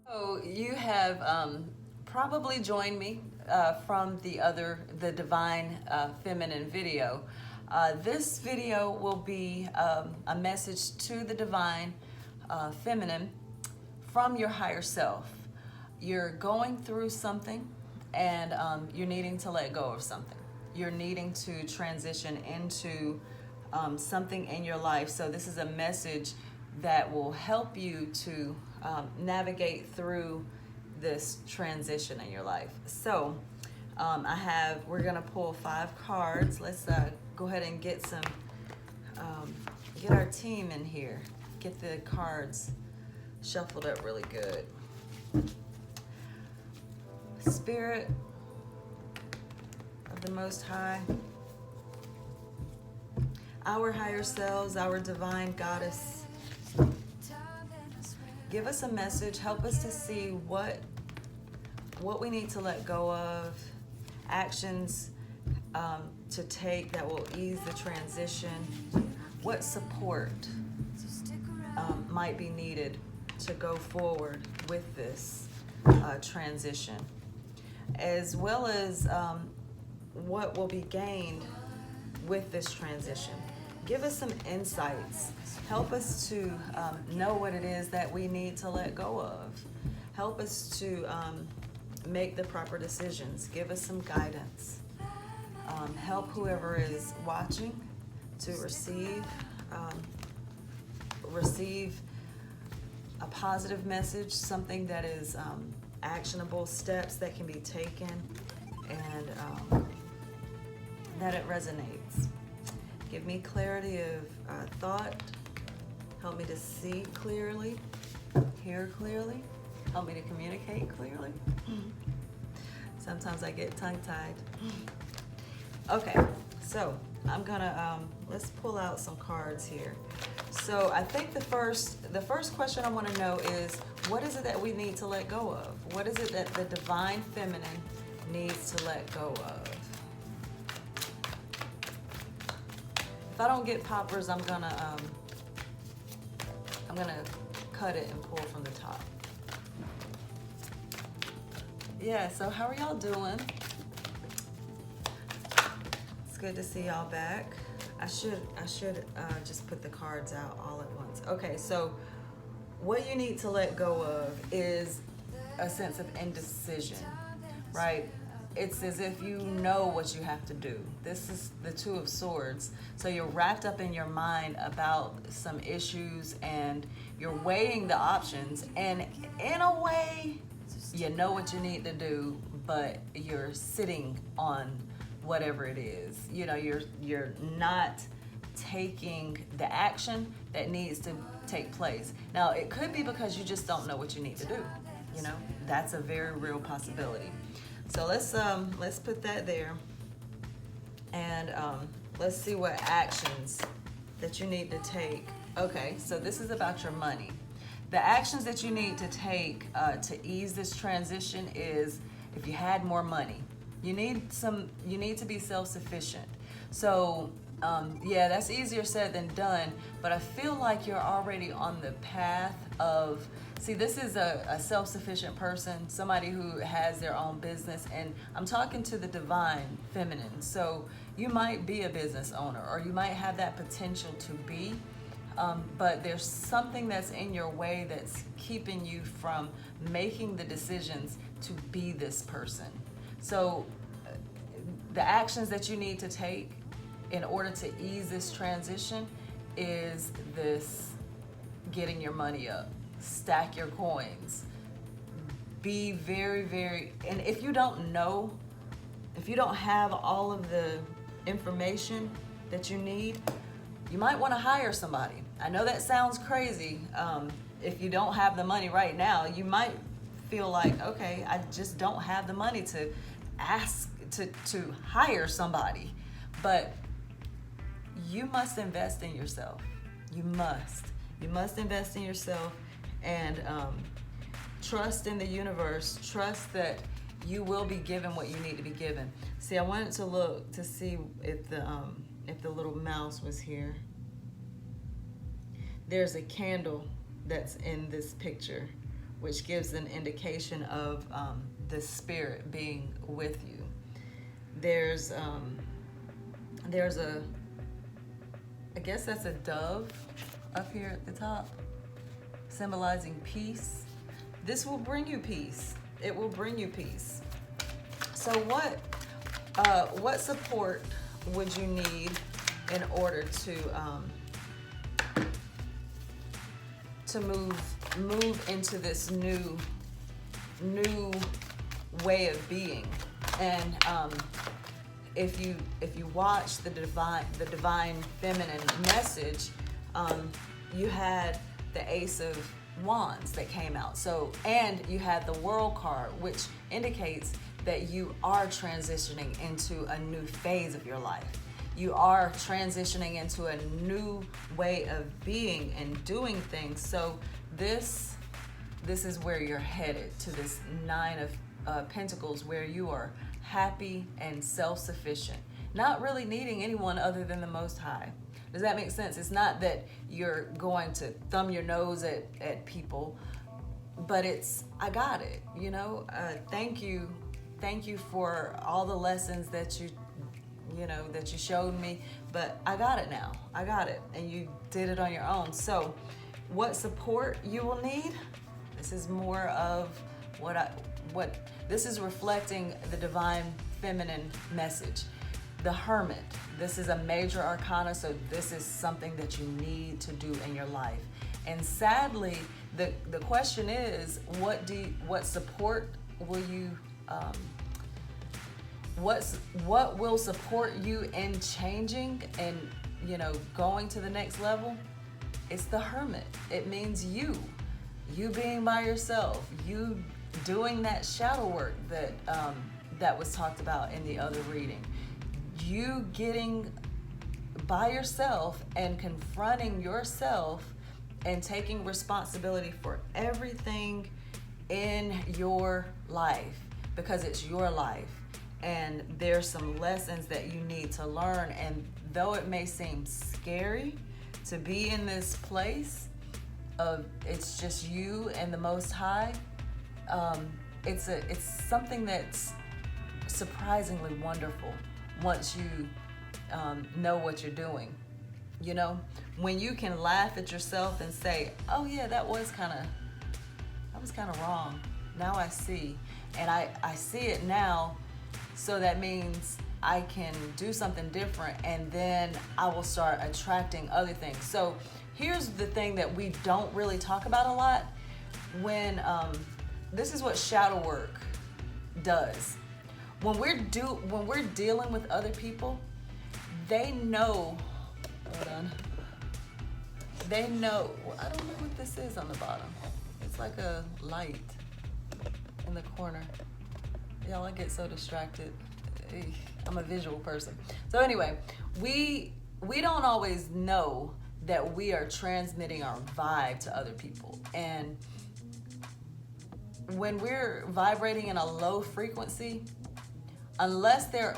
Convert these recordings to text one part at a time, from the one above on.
So you have probably joined me from the Divine Feminine video. This video will be a message to the Divine Feminine from your higher self. You're going through something and you're needing to let go of something. You're needing to transition into something in your life. So this is a message that will help you to navigate through this transition in your life. So we're gonna pull 5 cards. Let's go ahead and get our team in here. Get the cards shuffled up really good. Spirit of the Most High, our higher selves, our divine goddess, give us a message. Help us to see what we need to let go of, actions to take that will ease the transition, what support might be needed to go forward with this transition, as well as what will be gained with this transition. Give us some insights. Help us to know what it is that we need to let go of. Help us to make the proper decisions. Give us some guidance. Help whoever is watching to receive a positive message, something that is actionable, steps that can be taken, and that it resonates. Give me clarity of thought. Help me to see clearly, hear clearly. Help me to communicate clearly. Sometimes I get tongue-tied. Okay, so I'm gonna let's pull out some cards here. So I think the first question I want to know is, what is it that we need to let go of? What is it that the Divine Feminine needs to let go of? If I don't get poppers, I'm gonna cut it and pull from the top. Yeah, so how are y'all doing? It's good to see y'all back. I should just put the cards out all at once. Okay, so what you need to let go of is a sense of indecision, right? It's as if you know what you have to do. This is the Two of Swords. So you're wrapped up in your mind about some issues and you're weighing the options, and in a way, you know what you need to do, but you're sitting on whatever it is. You know, you're not taking the action that needs to take place. Now, it could be because you just don't know what you need to do. You know, that's a very real possibility. So let's put that there, and let's see what actions that you need to take. Okay, so this is about your money. The actions that you need to take to ease this transition is, if you had more money, you need to be self-sufficient. So yeah, that's easier said than done, but I feel like you're already on the path of, see, this is a self-sufficient person, somebody who has their own business, and I'm talking to the Divine Feminine. So you might be a business owner, or you might have that potential to be, but there's something that's in your way that's keeping you from making the decisions to be this person. So the actions that you need to take in order to ease this transition is this: getting your money up, stack your coins, be very, very, and if you don't have all of the information that you need, you might want to hire somebody. I know that sounds crazy. If you don't have the money right now, you might feel like, okay, I just don't have the money to ask to hire somebody. But you must invest in yourself. You must invest in yourself, and trust in the universe. Trust that you will be given what you need to be given. See, I wanted to look to see if the little mouse was here. There's a candle that's in this picture which gives an indication of the spirit being with you. There's a, I guess that's a dove up here at the top, symbolizing peace. This will bring you peace. It will bring you peace. So what support would you need in order to move into this new way of being? And if you watch the divine feminine message, you had the Ace of Wands that came out. So, and you had the World card, which indicates that you are transitioning into a new phase of your life. You are transitioning into a new way of being and doing things. So this is where you're headed, to this Nine of Pentacles, where you are happy and self-sufficient, not really needing anyone other than the Most High. Does that make sense? It's not that you're going to thumb your nose at people, but it's, I got it, you know? Thank you for all the lessons that you showed me, but I got it now. I got it, and you did it on your own. So what support you will need, this is more of what this is reflecting the divine feminine message. The Hermit, this is a major arcana, so this is something that you need to do in your life. And sadly, the question is, what support will you what will support you in changing and going to the next level? It's the Hermit. It means you being by yourself, you doing that shadow work that was talked about in the other reading, you getting by yourself and confronting yourself and taking responsibility for everything in your life, because it's your life. And there's some lessons that you need to learn. And though it may seem scary to be in this place of it's just you and the Most High, it's something that's surprisingly wonderful once you know what you're doing. You know, when you can laugh at yourself and say, oh yeah, that was kind of wrong. Now I see, and I see it now. So that means I can do something different, and then I will start attracting other things. So here's the thing that we don't really talk about a lot. When this is what shadow work does. When we're dealing with other people, they know. Hold on. They know. I don't know what this is on the bottom. It's like a light in the corner. Y'all, I get so distracted. I'm a visual person. So anyway, we don't always know that we are transmitting our vibe to other people. And when we're vibrating in a low frequency, unless they're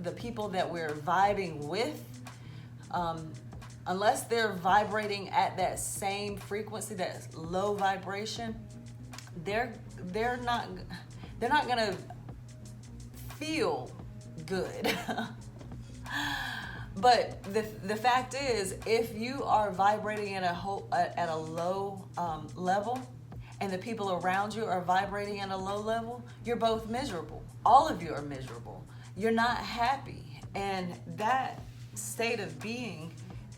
the people that we're vibing with, unless they're vibrating at that same frequency, that low vibration, they're not gonna feel good. But the fact is, if you are vibrating at a low level, and the people around you are vibrating at a low level, you're both miserable. All of you are miserable. You're not happy, and that state of being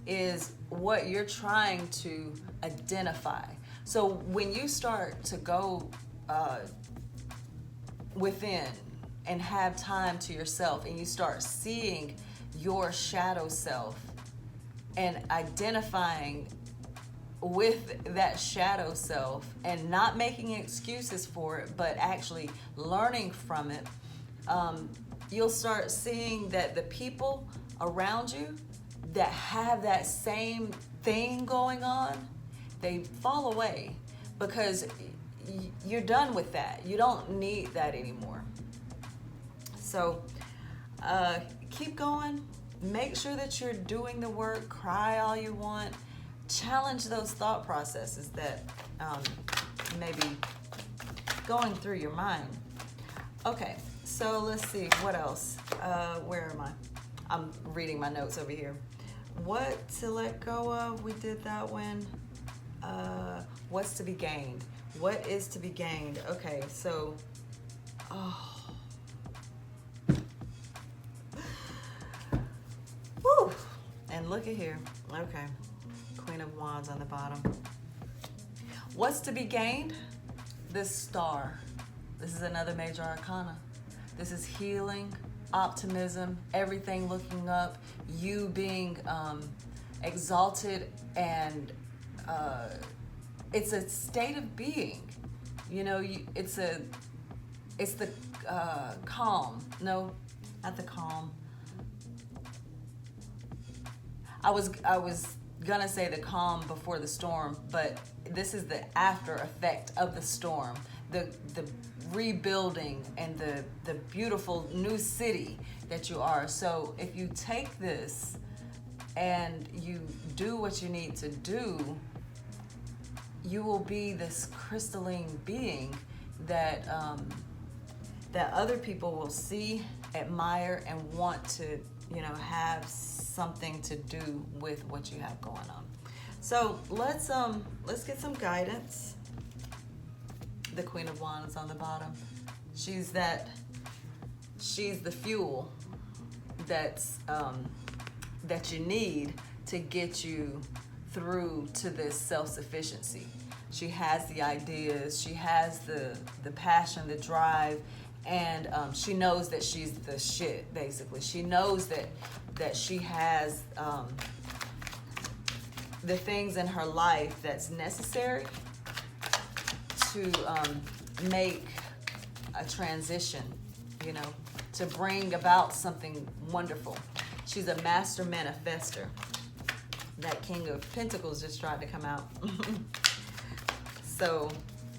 is what you're trying to identify. So when you start to go within and have time to yourself, and you start seeing your shadow self and identifying with that shadow self and not making excuses for it, but actually learning from it, you'll start seeing that the people around you that have that same thing going on, they fall away, because you're done with that. You don't need that anymore. So keep going. Make sure that you're doing the work. Cry all you want. challenge those thought processes that may be going through your mind. Okay, so let's see, what else? Where am I? I'm reading my notes over here. What to let go of? We did that one. What's to be gained? What is to be gained? Okay, so, woo! And look at here. Okay, Queen of Wands on the bottom. What's to be gained? This star. This is another major arcana. This is healing, optimism, everything looking up, you being exalted, and it's a state of being. You know, it's the calm. No, not the calm. I was gonna say the calm before the storm, but this is the after effect of the storm. The rebuilding and the beautiful new city that you are. So if you take this and you do what you need to do, you will be this crystalline being that that other people will see, admire, and want to, you know, have something to do with what you have going on. So let's get some guidance. The Queen of Wands on the bottom. She's the fuel that's that you need to get you through to this self-sufficiency. She has the ideas, she has the passion, the drive, and she knows that she's the shit, basically. She knows that she has the things in her life that's necessary to make a transition, you know, to bring about something wonderful. She's a master manifester. That King of Pentacles just tried to come out. So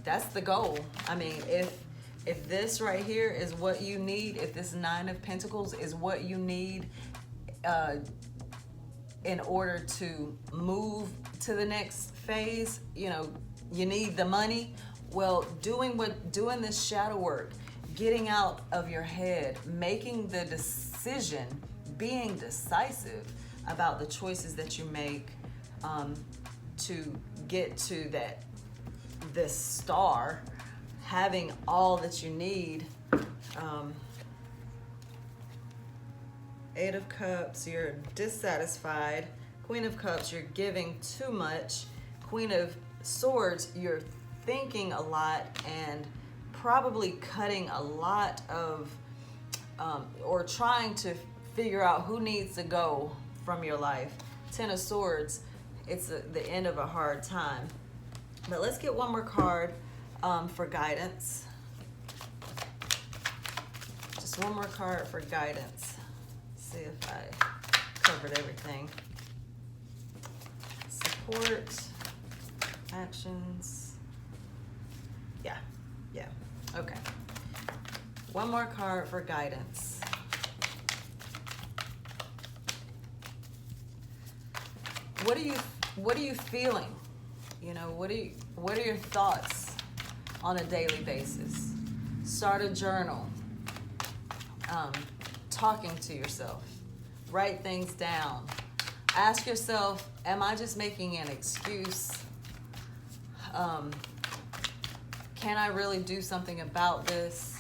that's the goal. I mean, if this right here is what you need, if this Nine of Pentacles is what you need in order to move to the next phase, you know, you need the money. Well, doing this shadow work, getting out of your head, making the decision, being decisive about the choices that you make to get to this star, having all that you need. Eight of Cups, you're dissatisfied. Queen of Cups, you're giving too much. Queen of Swords, you're thinking a lot and probably cutting a lot of or trying to figure out who needs to go from your life. Ten of Swords, it's the end of a hard time. But let's get one more card for guidance. Just one more card for guidance. See if I covered everything. Support, actions. Yeah, okay. One more card for guidance. What are you feeling? You know, what are your thoughts on a daily basis? Start a journal. Talking to yourself. Write things down. Ask yourself, am I just making an excuse? Can I really do something about this?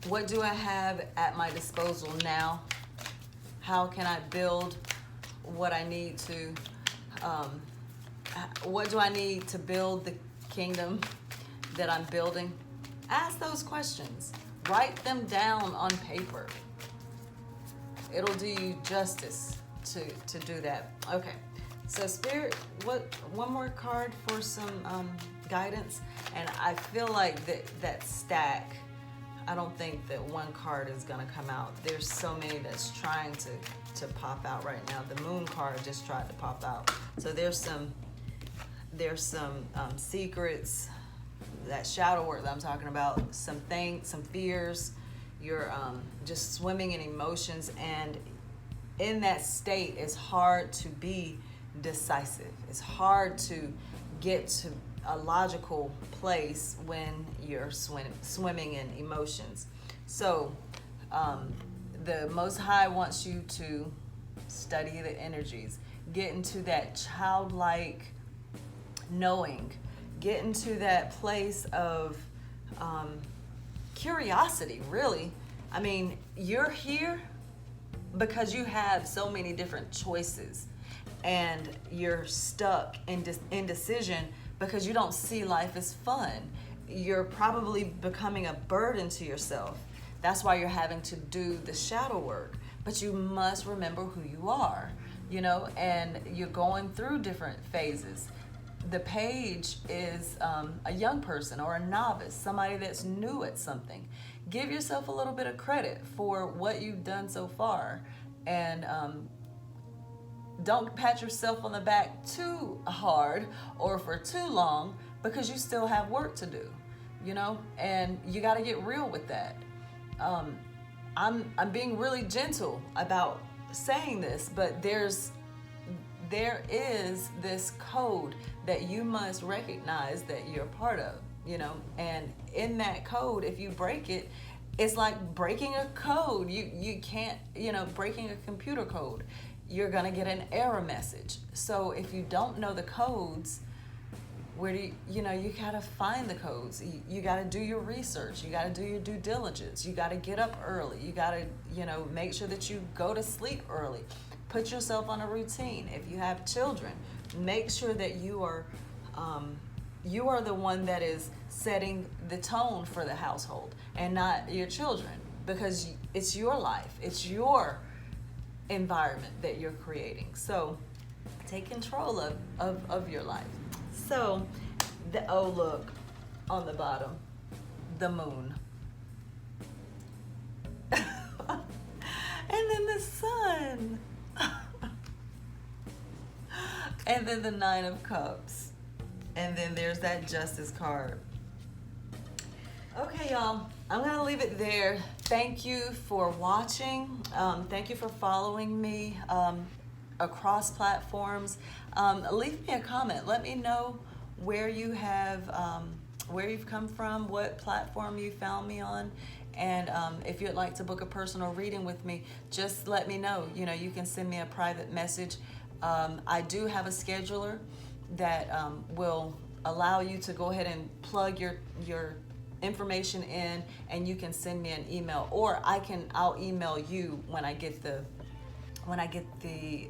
What do I have at my disposal now? How can I build what I need to? What do I need to build the kingdom that I'm building? Ask those questions. Write them down on paper. It'll do you justice to do that. Okay, so Spirit, one more card for some guidance. And I feel like that stack, I don't think that one card is gonna come out. There's so many that's trying to pop out right now. The Moon card just tried to pop out. So there's some secrets, that shadow work that I'm talking about, some fears, you're just swimming in emotions, and in that state it's hard to be decisive. It's hard to get to a logical place when you're swimming in emotions. So the Most High wants you to study the energies, get into that childlike knowing, get into that place of curiosity, really. I mean, you're here because you have so many different choices, and you're stuck in indecision because you don't see life as fun. You're probably becoming a burden to yourself. That's why you're having to do the shadow work. But you must remember who you are, you know, and you're going through different phases. The page is a young person or a novice, somebody that's new at something. Give yourself a little bit of credit for what you've done so far, and don't pat yourself on the back too hard or for too long, because you still have work to do, you know, and you got to get real with that. I'm being really gentle about saying this, but there is this code that you must recognize that you're part of, you know, and in that code, if you break it, it's like breaking a code. You can't, you know, breaking a computer code, you're gonna get an error message. So if you don't know the codes, where do you know, you gotta find the codes. You gotta do your research. You gotta do your due diligence. You gotta get up early. You gotta, you know, make sure that you go to sleep early. Put yourself on a routine. If you have children, make sure that you are the one that is setting the tone for the household and not your children, because it's your life. It's your environment that you're creating. So take control of your life. So look on the bottom, the moon. And then the sun. And then the Nine of Cups. And then there's that Justice card. Okay, y'all, I'm gonna leave it there. Thank you for watching. Thank you for following me across platforms. Leave me a comment. Let me know where you have, where you've come from, what platform you found me on. And if you'd like to book a personal reading with me, just let me know. You know, you can send me a private message. I do have a scheduler that will allow you to go ahead and plug your information in, and you can send me an email, or I'll email you when I get the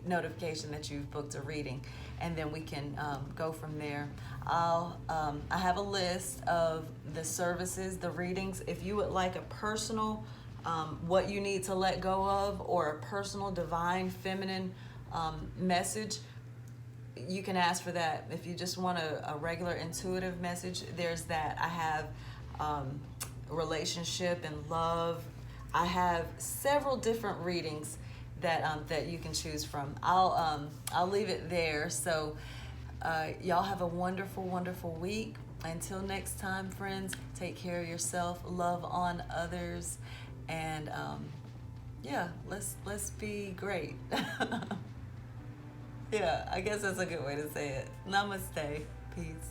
notification that you've booked a reading, and then we can go from there. I have a list of the services, the readings. If you would like a personal, what you need to let go of, or a personal divine feminine message, you can ask for that. If you just want a regular intuitive message, there's that. I have relationship and love. I have several different readings that you can choose from. I'll leave it there. So y'all have a wonderful, wonderful week. Until next time, friends, take care of yourself, love on others, and yeah, let's be great. Yeah, I guess that's a good way to say it. Namaste. Peace.